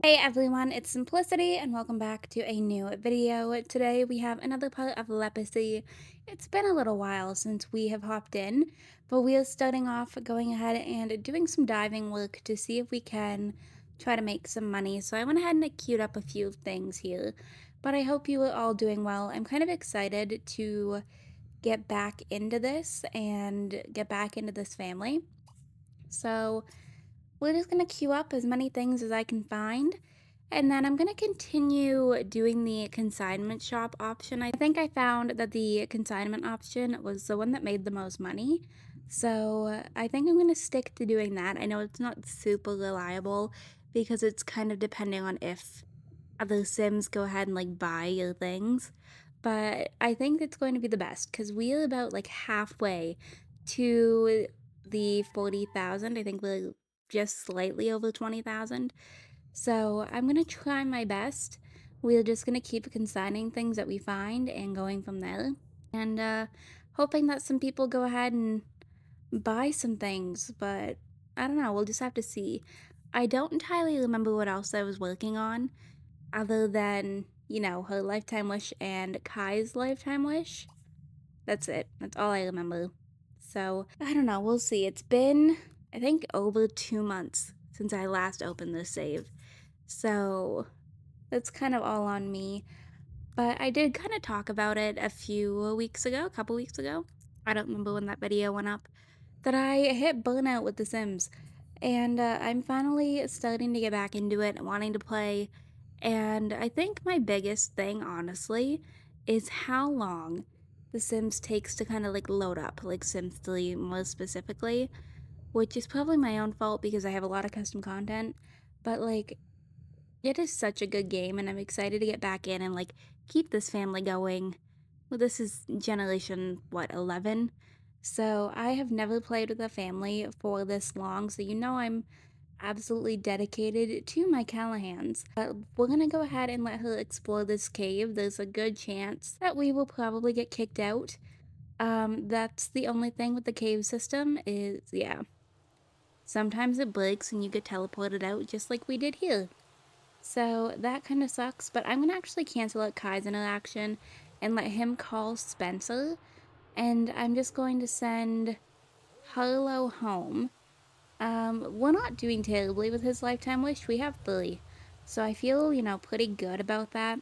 Hey everyone, it's Simplicity and welcome back to a new video. Today we have another part of Lepacy. It's been a little while since we have hopped in, but we are starting off going ahead and doing some diving work to see if we can try to make some money. So I went ahead and queued up a few things here, but I hope you are all doing well. I'm kind of excited to get back into this and get back into this family. So we're just going to queue up as many things as I can find. And then I'm going to continue doing the consignment shop option. I think I found that the consignment option was the one that made the most money. So I think I'm going to stick to doing that. I know it's not super reliable because it's kind of depending on if other Sims go ahead and like buy your things. But I think it's going to be the best because we're about like halfway to the 40,000. I think we're just slightly over 20,000. So I'm gonna try my best. We're just gonna keep consigning things that we find and going from there. And hoping that some people go ahead and buy some things, but I don't know, we'll just have to see. I don't entirely remember what else I was working on, other than, her lifetime wish and Kai's lifetime wish. That's it. That's all I remember. So, I don't know, we'll see. It's been, I think, over 2 months since I last opened this save. So, that's kind of all on me. But I did kind of talk about it a few weeks ago, a couple weeks ago. I don't remember when that video went up. That I hit burnout with The Sims. And I'm finally starting to get back into it, wanting to play. And I think my biggest thing, honestly, is how long The Sims takes to kind of like load up, like Sims 3 more specifically, which is probably my own fault because I have a lot of custom content. But like, it is such a good game, and I'm excited to get back in and like keep this family going. Well, this is generation, what, 11? So I have never played with a family for this long, so I'm absolutely dedicated to my Callahans. But we're gonna go ahead and let her explore this cave. There's a good chance that we will probably get kicked out. That's the only thing with the cave system is, yeah. Sometimes it breaks and you get teleported out just like we did here. So that kind of sucks, but I'm going to actually cancel out Kai's interaction and let him call Spencer. And I'm just going to send Harlow home. We're not doing terribly with his lifetime wish. We have 3. So I feel, pretty good about that.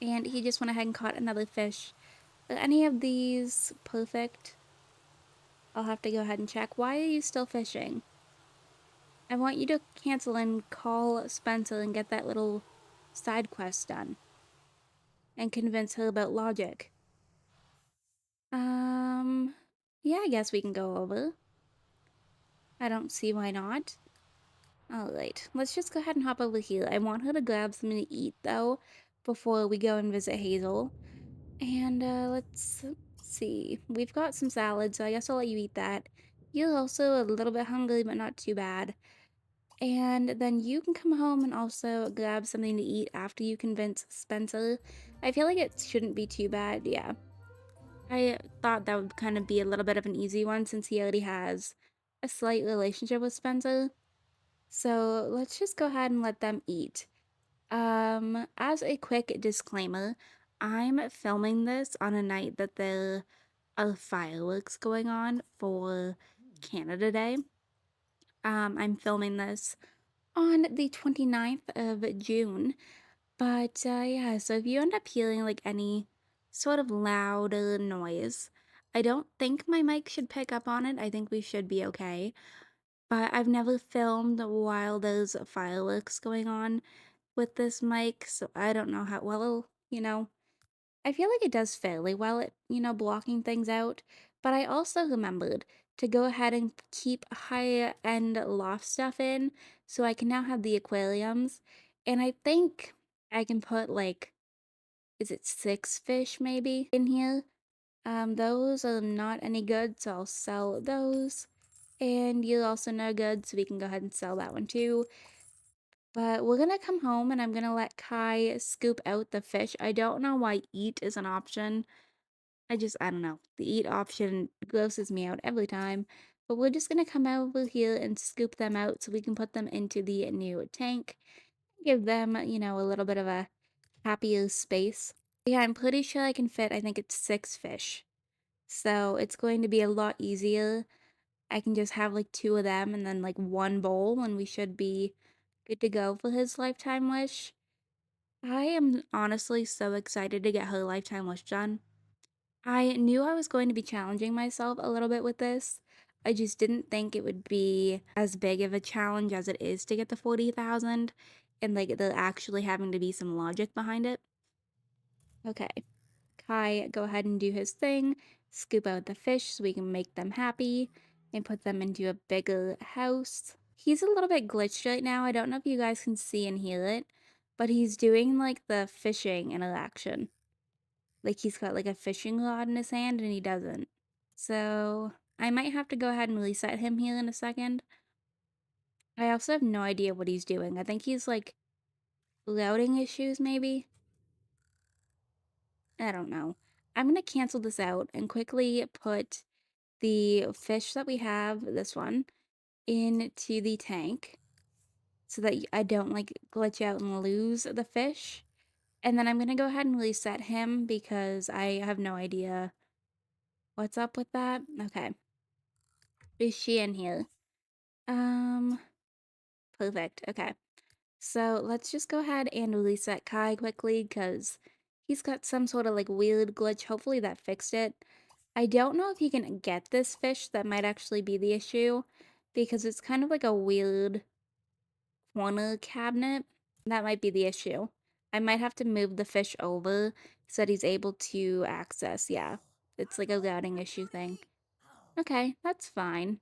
And he just went ahead and caught another fish. Are any of these perfect? I'll have to go ahead and check. Why are you still fishing? I want you to cancel and call Spencer and get that little side quest done. And convince her about logic. Um, yeah, I guess we can go over. I don't see why not. Alright, let's just go ahead and hop over here. I want her to grab something to eat, though, before we go and visit Hazel. And, let's see. We've got some salad, so I guess I'll let you eat that. You're also a little bit hungry, but not too bad. And then you can come home and also grab something to eat after you convince Spencer. I feel like it shouldn't be too bad, yeah. I thought that would kind of be a little bit of an easy one since he already has a slight relationship with Spencer. So let's just go ahead and let them eat. As a quick disclaimer, I'm filming this on a night that there are fireworks going on for Canada Day. I'm filming this on the 29th of June. But yeah, so if you end up hearing like any sort of louder noise, I don't think my mic should pick up on it. I think we should be okay. But I've never filmed while there's fireworks going on with this mic, so I don't know how well, I feel like it does fairly well at, blocking things out. But I also remembered to go ahead and keep high end loft stuff in so I can now have the aquariums. And I think I can put like, is it 6 fish maybe in here? Those are not any good, so I'll sell those. And you're also no good, so we can go ahead and sell that one too. But we're gonna come home and I'm gonna let Kai scoop out the fish. I don't know why eat is an option. I don't know. The eat option grosses me out every time. But we're just gonna come over here and scoop them out so we can put them into the new tank. give them, a little bit of a happier space. Yeah, I'm pretty sure I can fit, I think it's 6 fish. So it's going to be a lot easier. I can just have like 2 of them and then like 1 bowl, and we should be good to go for his lifetime wish. I am honestly so excited to get her lifetime wish done. I knew I was going to be challenging myself a little bit with this. I just didn't think it would be as big of a challenge as it is to get the 40,000, and like there actually having to be some logic behind it. Okay. Kai, go ahead and do his thing. Scoop out the fish so we can make them happy and put them into a bigger house. He's a little bit glitched right now. I don't know if you guys can see and hear it, but he's doing like the fishing interaction. Like he's got like a fishing rod in his hand and he doesn't. So I might have to go ahead and reset him here in a second. I also have no idea what he's doing. I think he's like loading issues maybe. I don't know. I'm gonna cancel this out and quickly put the fish that we have, this one, into the tank so that I don't like glitch out and lose the fish. And then I'm gonna go ahead and reset him because I have no idea what's up with that. Okay. Is she in here? Um, Perfect. Okay. So let's just go ahead and reset Kai quickly because he's got some sort of like weird glitch. Hopefully that fixed it. I don't know if he can get this fish. That might actually be the issue because it's kind of like a weird corner cabinet. That might be the issue. I might have to move the fish over so that he's able to access. Yeah, it's like a routing issue thing. Okay, that's fine.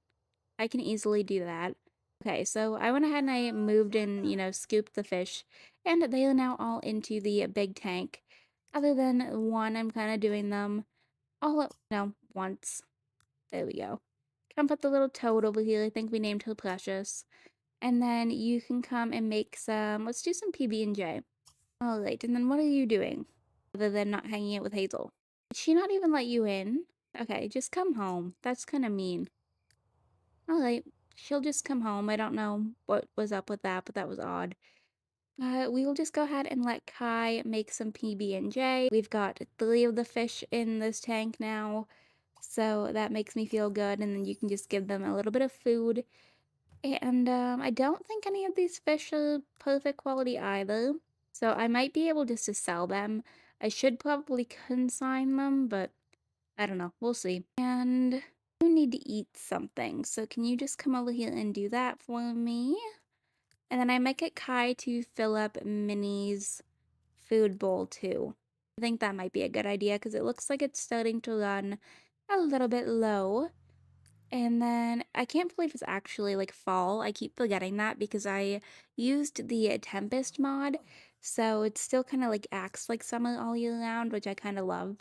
I can easily do that. Okay, so I went ahead and I moved and, scooped the fish, and they are now all into the big tank. Other than one, I'm kind of doing them all at, once. There we go. Come put the little toad over here. I think we named her Precious. And then you can come and make some, let's do some PB&J. All right, and then what are you doing? Other than not hanging out with Hazel. Did she not even let you in? Okay, just come home. That's kind of mean. All right, she'll just come home. I don't know what was up with that, but that was odd. We will just go ahead and let Kai make some PB&J. We've got 3 of the fish in this tank now, so that makes me feel good. And then you can just give them a little bit of food. And I don't think any of these fish are perfect quality either, so I might be able just to sell them. I should probably consign them, but I don't know. We'll see. And you need to eat something, so can you just come over here and do that for me? And then I might get Kai to fill up Minnie's food bowl too. I think that might be a good idea because it looks like it's starting to run a little bit low. And then I can't believe it's actually like fall. I keep forgetting that because I used the Tempest mod. So it still kind of like acts like summer all year round, which I kind of love.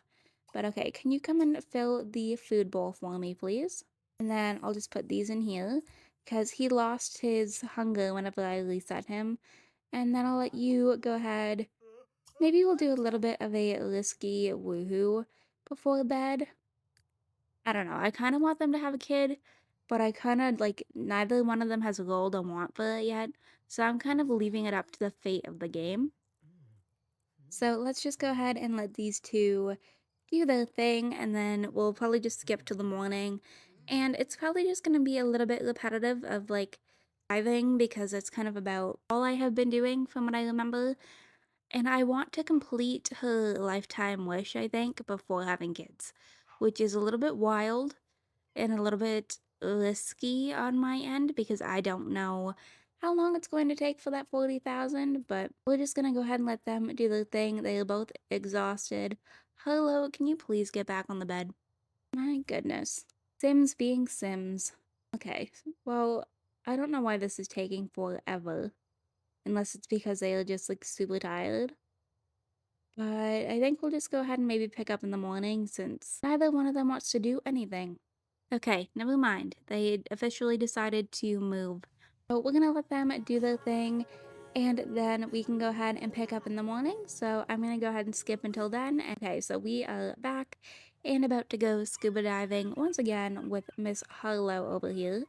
But okay, can you come and fill the food bowl for me, please? And then I'll just put these in here because he lost his hunger whenever I reset him. And then I'll let you go ahead. Maybe we'll do a little bit of a risky woohoo before bed. I don't know. I kind of want them to have a kid, but I kind of like neither one of them has rolled a want for it yet. So I'm kind of leaving it up to the fate of the game. So let's just go ahead and let these two do their thing, and then we'll probably just skip to the morning. And it's probably just going to be a little bit repetitive of like driving because it's kind of about all I have been doing from what I remember. And I want to complete her lifetime wish, I think, before having kids, which is a little bit wild and a little bit risky on my end because I don't know how long it's going to take for that 40,000, but we're just gonna go ahead and let them do their thing. They are both exhausted. Hello, can you please get back on the bed? My goodness. Sims being Sims. Okay, well, I don't know why this is taking forever, unless it's because they are just like super tired. But I think we'll just go ahead and maybe pick up in the morning since neither one of them wants to do anything. Okay, never mind. They officially decided to move. So we're gonna let them do their thing, and then we can go ahead and pick up in the morning. So I'm gonna go ahead and skip until then. Okay, so we are back and about to go scuba diving once again with Miss Harlow over here.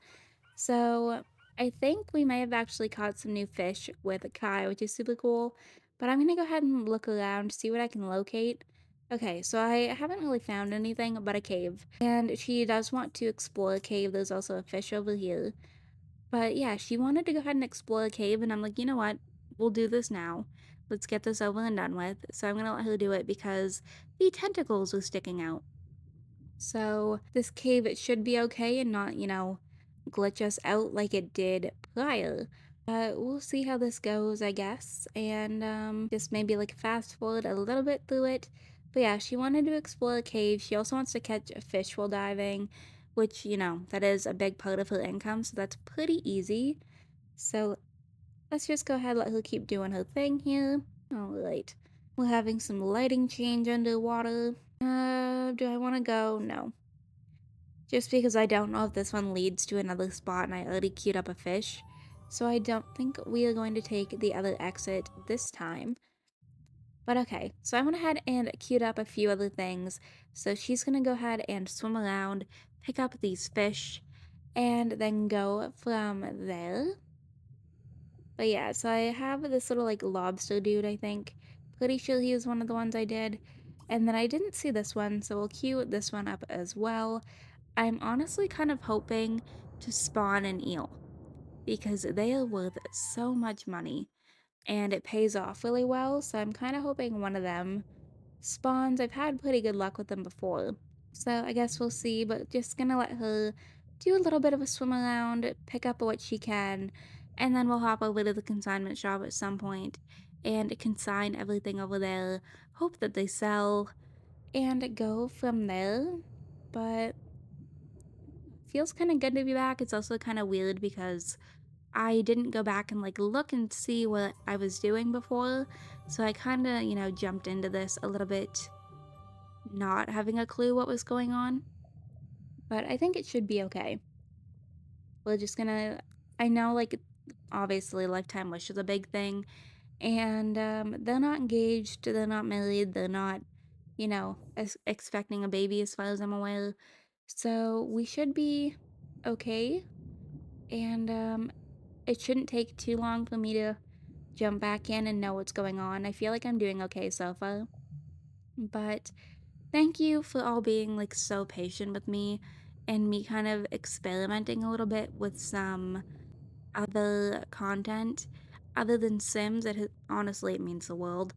So I think we may have actually caught some new fish with Kai, which is super cool. But I'm gonna go ahead and look around, see what I can locate. Okay, so I haven't really found anything but a cave. And she does want to explore a cave. There's also a fish over here. But yeah, she wanted to go ahead and explore a cave, and I'm like, you know what? We'll do this now. Let's get this over and done with. So I'm gonna let her do it because the tentacles are sticking out. So this cave, it should be okay and not, glitch us out like it did prior. We'll see how this goes, I guess, and just maybe like fast forward a little bit through it. But yeah, she wanted to explore a cave. She also wants to catch a fish while diving, which, that is a big part of her income, so that's pretty easy. So let's just go ahead and let her keep doing her thing here. Alright. We're having some lighting change underwater. Do I want to go? No. Just because I don't know if this one leads to another spot and I already queued up a fish. So I don't think we are going to take the other exit this time. But okay, so I went ahead and queued up a few other things. So she's going to go ahead and swim around, pick up these fish, and then go from there. But yeah, so I have this little like lobster dude, I think. Pretty sure he was one of the ones I did. And then I didn't see this one, so we'll queue this one up as well. I'm honestly kind of hoping to spawn an eel because they are worth so much money and it pays off really well. So I'm kind of hoping one of them spawns. I've had pretty good luck with them before. So I guess we'll see, but just gonna let her do a little bit of a swim around, pick up what she can, and then we'll hop over to the consignment shop at some point and consign everything over there, hope that they sell, and go from there. But feels kind of good to be back. It's also kind of weird because I didn't go back and like look and see what I was doing before. So I kind of, jumped into this a little bit not having a clue what was going on. But I think it should be okay. We're just gonna, I know like obviously lifetime wish is a big thing. And they're not engaged, they're not married, they're not, expecting a baby as far as I'm aware. So we should be okay. And it shouldn't take too long for me to jump back in and know what's going on. I feel like I'm doing okay so far. But thank you for all being like so patient with me and me kind of experimenting a little bit with some other content other than Sims. Honestly, it means the world.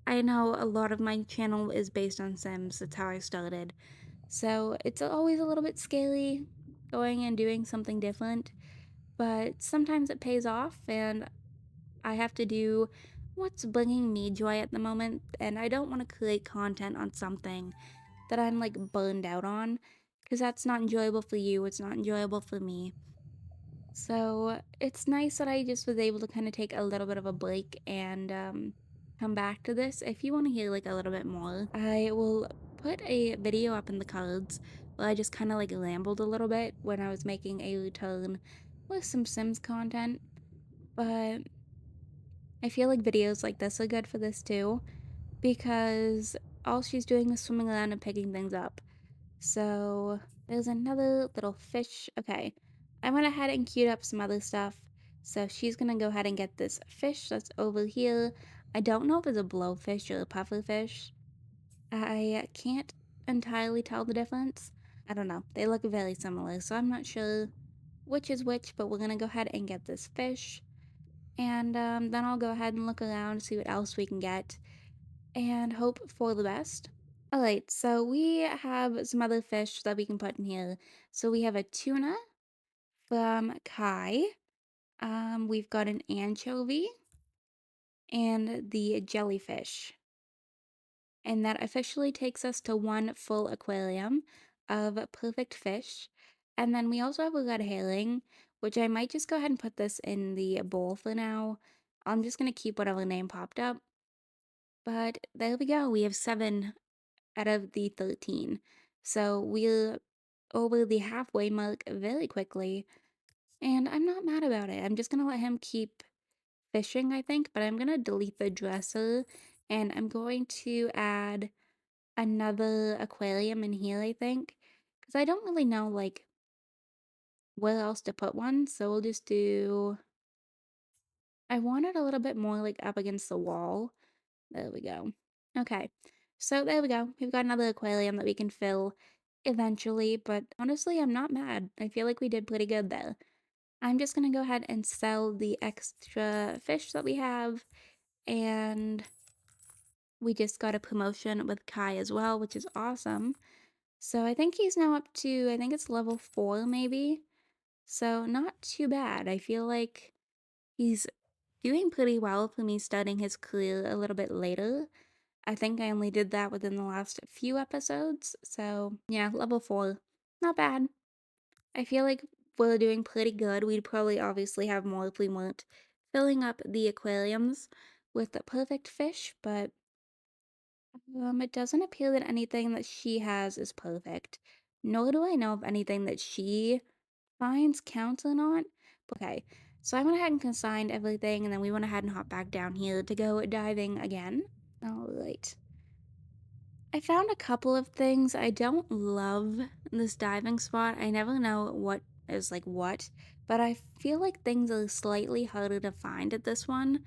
I know a lot of my channel is based on Sims. That's how I started. So it's always a little bit scary going and doing something different, but sometimes it pays off and I have to do what's bringing me joy at the moment, and I don't want to create content on something that I'm like burned out on because that's not enjoyable for you, it's not enjoyable for me. So it's nice that I just was able to kind of take a little bit of a break and come back to this. If you want to hear like a little bit more, I will put a video up in the cards where I just kind of like rambled a little bit when I was making a return with some Sims content. But I feel like videos like this are good for this too, because all she's doing is swimming around and picking things up. So there's another little fish. Okay, I went ahead and queued up some other stuff. So she's gonna go ahead and get this fish that's over here. I don't know if it's a blowfish or a pufferfish. I can't entirely tell the difference. I don't know. They look very similar, so I'm not sure which is which, but we're gonna go ahead and get this fish. And then I'll go ahead and look around, see what else we can get, and hope for the best. Alright, so we have some other fish that we can put in here. So we have a tuna from Kai. We've got an anchovy and the jellyfish. And that officially takes us to one full aquarium of perfect fish. And then we also have a red herring, which I might just go ahead and put this in the bowl for now. I'm just going to keep whatever name popped up. But there we go. We have 7 out of the 13. So we're over the halfway mark very quickly. And I'm not mad about it. I'm just going to let him keep fishing, I think. But I'm going to delete the dresser. And I'm going to add another aquarium in here, I think. Because I don't really know, like, where else to put one, so we'll just do I want it a little bit more, like, up against the wall. There we go. Okay. So there we go. We've got another aquarium that we can fill eventually, but honestly, I'm not mad. I feel like we did pretty good there. I'm just gonna go ahead and sell the extra fish that we have, and we just got a promotion with Kai as well, which is awesome. So I think he's now up to, I think it's level 4 maybe. So not too bad. I feel like he's doing pretty well for me starting his career a little bit later. I think I only did that within the last few episodes. So yeah, level 4. Not bad. I feel like we're doing pretty good. We'd probably obviously have more if we weren't filling up the aquariums with the perfect fish, but it doesn't appear that anything that she has is perfect. Nor do I know if anything that she finds counts or not. Okay, so I went ahead and consigned everything, and then we went ahead and hopped back down here to go diving again. All right. I found a couple of things. I don't love this diving spot. I never know what is like what, but I feel like things are slightly harder to find at this one.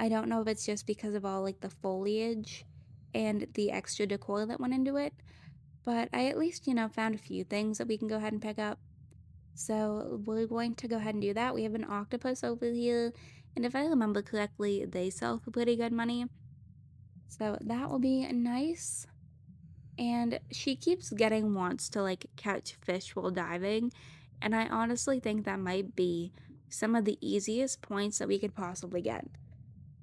I don't know if it's just because of all like the foliage and the extra decor that went into it, but I at least, found a few things that we can go ahead and pick up. So we're going to go ahead and do that. We have an octopus over here, and if I remember correctly, they sell for pretty good money. So that will be nice. And she keeps getting wants to like catch fish while diving, and I honestly think that might be some of the easiest points that we could possibly get.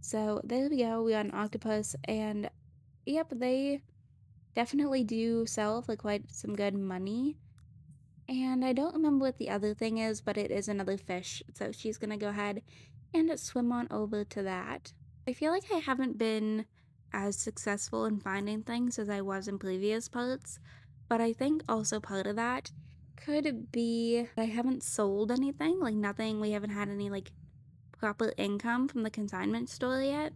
So there we go. We got an octopus, and yep, they definitely do sell for quite some good money. And I don't remember what the other thing is, but it is another fish. So she's gonna go ahead and swim on over to that. I feel like I haven't been as successful in finding things as I was in previous parts, but I think also part of that could be I haven't sold anything, like nothing, we haven't had any like proper income from the consignment store yet,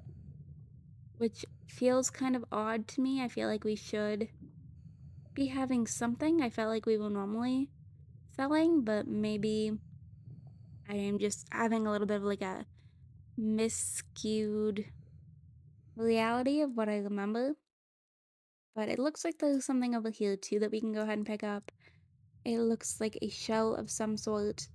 which feels kind of odd to me. I feel like we should be having something. I felt like we were normally selling, but maybe I am just having a little bit of like a miscued reality of what I remember. But it looks like there's something over here too that we can go ahead and pick up. It looks like a shell of some sort.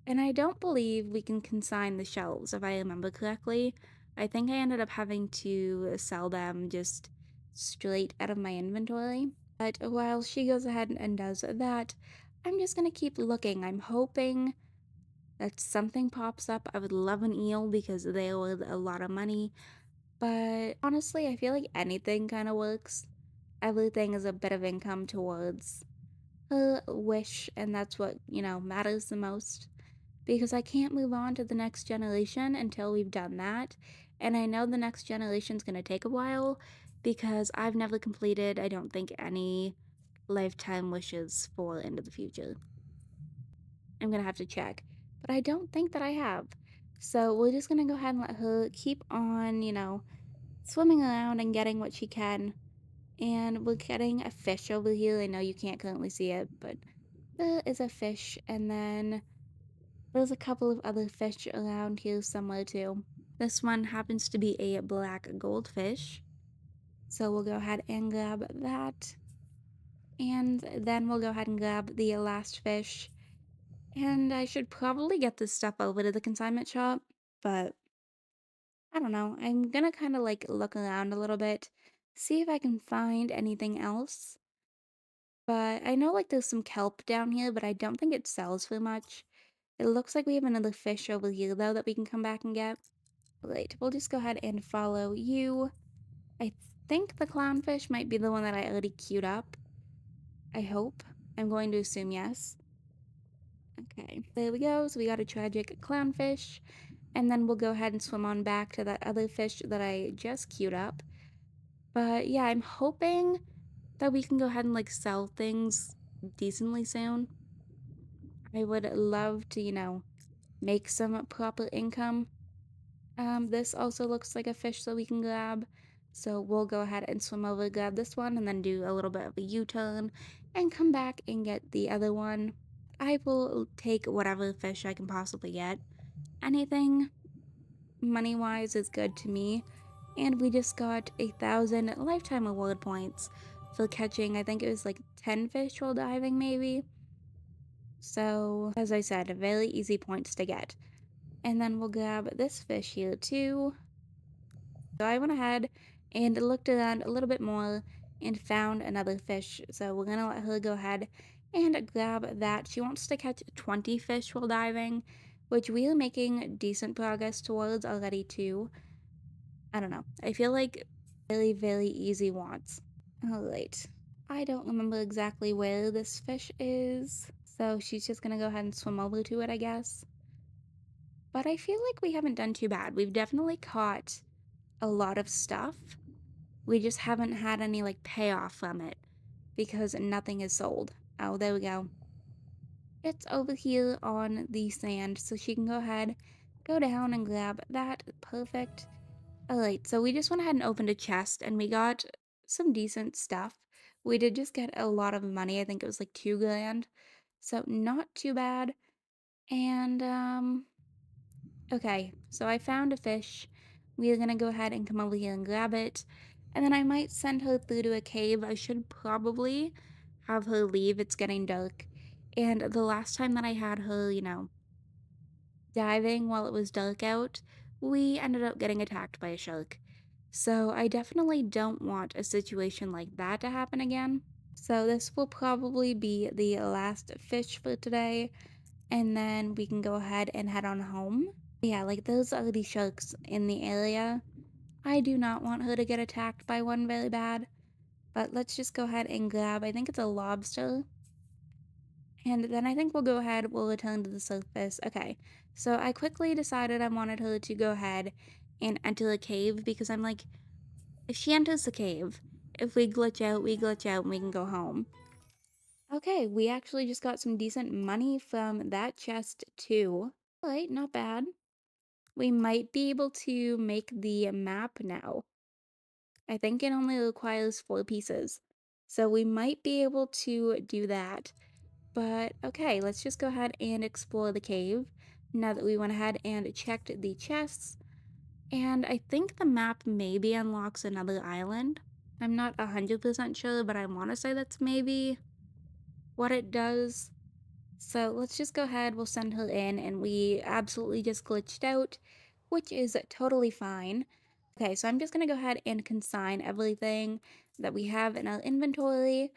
And I don't believe we can consign the shells, if I remember correctly. I think I ended up having to sell them just straight out of my inventory. But while she goes ahead and does that, I'm just gonna keep looking. I'm hoping that something pops up. I would love an eel because they are worth a lot of money. But honestly, I feel like anything kind of works. Everything is a bit of income towards a wish, and that's what, matters the most. Because I can't move on to the next generation until we've done that. And I know the next generation's gonna take a while because I've never completed, I don't think, any lifetime wishes for Into the Future. I'm gonna have to check. But I don't think that I have. So we're just gonna go ahead and let her keep on, swimming around and getting what she can. And we're getting a fish over here. I know you can't currently see it, but there is a fish. And then there's a couple of other fish around here somewhere too. This one happens to be a black goldfish. So we'll go ahead and grab that. And then we'll go ahead and grab the last fish. And I should probably get this stuff over to the consignment shop, but I don't know. I'm gonna kind of like look around a little bit, see if I can find anything else. But I know like there's some kelp down here, but I don't think it sells for much. It looks like we have another fish over here though that we can come back and get. Right, we'll just go ahead and follow you. I think the clownfish might be the one that I already queued up. I hope. I'm going to assume yes. Okay, there we go. So we got a tragic clownfish. And then we'll go ahead and swim on back to that other fish that I just queued up. But yeah, I'm hoping that we can go ahead and like sell things decently soon. I would love to, make some proper income. This also looks like a fish that we can grab. So we'll go ahead and swim over, grab this one, and then do a little bit of a U-turn and come back and get the other one. I will take whatever fish I can possibly get. Anything money-wise is good to me. And we just got 1,000 lifetime award points for catching, I think it was like 10 fish while diving, maybe. So, as I said, very easy points to get. And then we'll grab this fish here too. So I went ahead and looked around a little bit more and found another fish. So we're gonna let her go ahead and grab that. She wants to catch 20 fish while diving, which we are making decent progress towards already too. I don't know. I feel like very, very easy wants. Alright. I don't remember exactly where this fish is. So she's just gonna go ahead and swim over to it, I guess. But I feel like we haven't done too bad. We've definitely caught a lot of stuff. We just haven't had any, like, payoff from it because nothing is sold. Oh, there we go. It's over here on the sand, so she can go ahead, go down and grab that. Perfect. Alright, so we just went ahead and opened a chest, and we got some decent stuff. We did just get a lot of money. I think it was like 2 grand. So not too bad. And, okay, so I found a fish. We are gonna go ahead and come over here and grab it. And then I might send her through to a cave. I should probably have her leave. It's getting dark. And the last time that I had her, diving while it was dark out, we ended up getting attacked by a shark. So I definitely don't want a situation like that to happen again. So this will probably be the last fish for today. And then we can go ahead and head on home. Yeah, like those are the sharks in the area. I do not want her to get attacked by one very bad. But let's just go ahead and grab, I think it's a lobster. And then I think we'll go ahead, we'll return to the surface. Okay, so I quickly decided I wanted her to go ahead and enter a cave because I'm like, if she enters the cave, if we glitch out and we can go home. Okay, we actually just got some decent money from that chest too. Alright, not bad. We might be able to make the map now. I think it only requires 4 pieces. So we might be able to do that. But okay, let's just go ahead and explore the cave now that we went ahead and checked the chests. And I think the map maybe unlocks another island. I'm not 100% sure, but I want to say that's maybe what it does. So let's just go ahead, we'll send her in, and we absolutely just glitched out, which is totally fine. Okay, so I'm just gonna go ahead and consign everything that we have in our inventory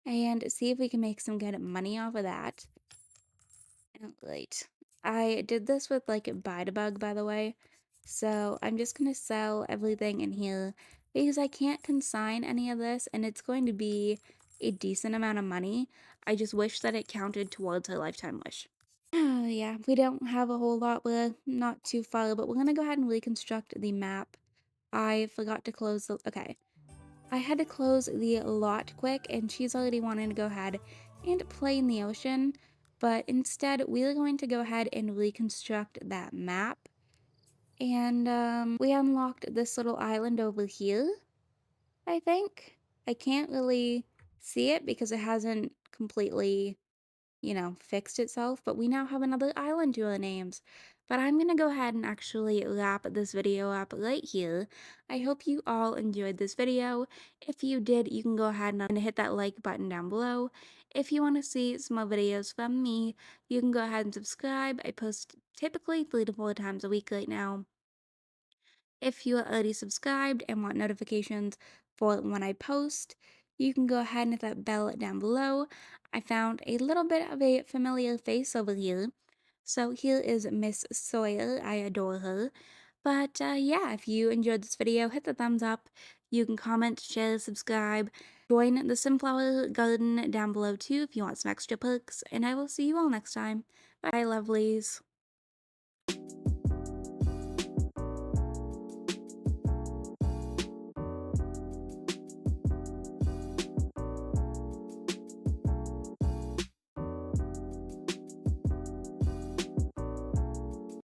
and see if we can make some good money off of that. Right. I did this with like buy to bug, by the way. So I'm just gonna sell everything in here because I can't consign any of this and it's going to be a decent amount of money. I just wish that it counted towards her lifetime wish. Yeah, we don't have a whole lot. We're not too far, but we're gonna go ahead and reconstruct the map. I forgot to close the. Okay. I had to close the lot quick, and she's already wanting to go ahead and play in the ocean. But instead, we're going to go ahead and reconstruct that map. And we unlocked this little island over here, I think. I can't really see it because it hasn't completely fixed itself, but we now have another island to our names. But I'm gonna go ahead and actually wrap this video up right here. I hope you all enjoyed this video. If you did, you can go ahead and hit that like button down below. If you want to see some more videos from me, you can go ahead and subscribe. I post typically 3 to 4 times a week right now. If you are already subscribed and want notifications for when I post, you can go ahead and hit that bell down below. I found a little bit of a familiar face over here. So here is Miss Sawyer. I adore her. But yeah, if you enjoyed this video, hit the thumbs up. You can comment, share, subscribe. Join the Simflower Garden down below too if you want some extra perks. And I will see you all next time. Bye, lovelies.